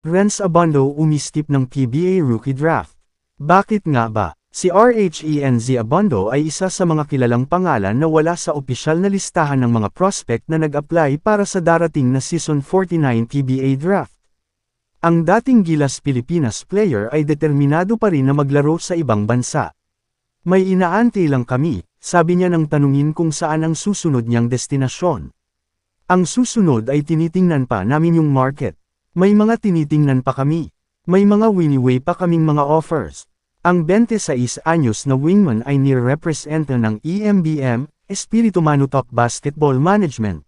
Renz Abando umistip ng PBA Rookie Draft. Bakit nga ba? Si Renz Abando ay isa sa mga kilalang pangalan na wala sa opisyal na listahan ng mga prospect na nag-apply para sa darating na Season 49 PBA Draft. Ang dating Gilas Pilipinas player ay determinado pa rin na maglaro sa ibang bansa. May inaantay lang kami, sabi niya nang tanungin kung saan ang susunod niyang destinasyon. Ang susunod ay tinitingnan pa namin yung market. May mga tinitingnan pa kami. May mga winiway pa kaming mga offers. Ang 26 anyos na wingman ay nire-representa ng EMBM, Espiritu Manu Top Basketball Management.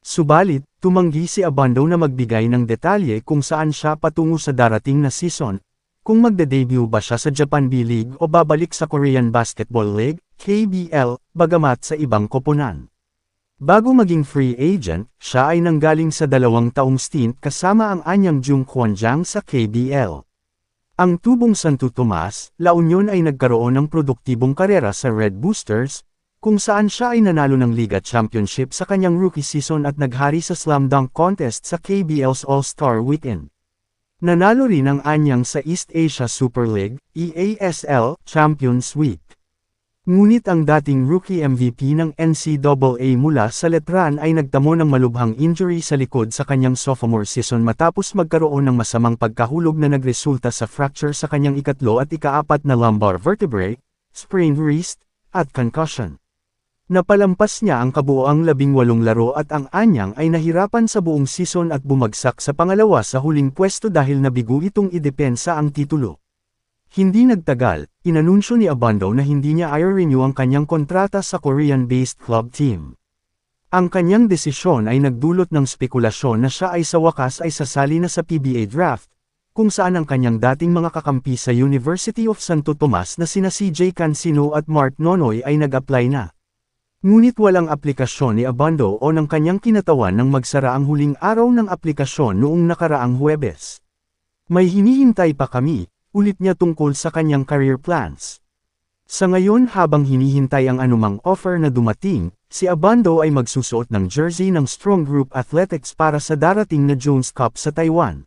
Subalit, tumanggi si Abando na magbigay ng detalye kung saan siya patungo sa darating na season, kung magde-debut ba siya sa Japan B-League o babalik sa Korean Basketball League, KBL, bagamat sa ibang koponan. Bago maging free agent, siya ay nanggaling sa 2 taong stint kasama ang anyang Jung Kwanjang sa KBL. Ang tubong Santo Tomas, La Union ay nagkaroon ng produktibong karera sa Red Boosters, kung saan siya ay nanalo ng Liga Championship sa kanyang rookie season at naghari sa slam dunk contest sa KBL's All-Star Weekend. Nanalo rin ang anyang sa East Asia Super League, EASL, Champions Week. Ngunit ang dating rookie MVP ng NCAA mula sa Letran ay nagtamo ng malubhang injury sa likod sa kanyang sophomore season matapos magkaroon ng masamang pagkahulog na nagresulta sa fracture sa kanyang ikatlo at ika-4 na lumbar vertebrae, sprained wrist, at concussion. Napalampas niya ang kabuoang 18 laro at ang anyang ay nahirapan sa buong season at bumagsak sa pangalawa sa huling pwesto dahil nabigo itong idepensa ang titulo. Hindi nagtagal, inanunsyo ni Abando na hindi niya i-renew ang kanyang kontrata sa Korean-based club team. Ang kanyang desisyon ay nagdulot ng spekulasyon na siya ay sa wakas ay sasali na sa PBA draft, kung saan ang kanyang dating mga kakampi sa University of Santo Tomas na sina CJ Cancino at Mark Nonoy ay nag-apply na. Ngunit walang aplikasyon ni Abando o ng kanyang kinatawan nang magsara ang huling araw ng aplikasyon noong nakaraang Huwebes. May hinihintay pa kami, ulit niya tungkol sa kanyang career plans. Sa ngayon habang hinihintay ang anumang offer na dumating, si Abando ay magsusuot ng jersey ng Strong Group Athletics para sa darating na Jones Cup sa Taiwan.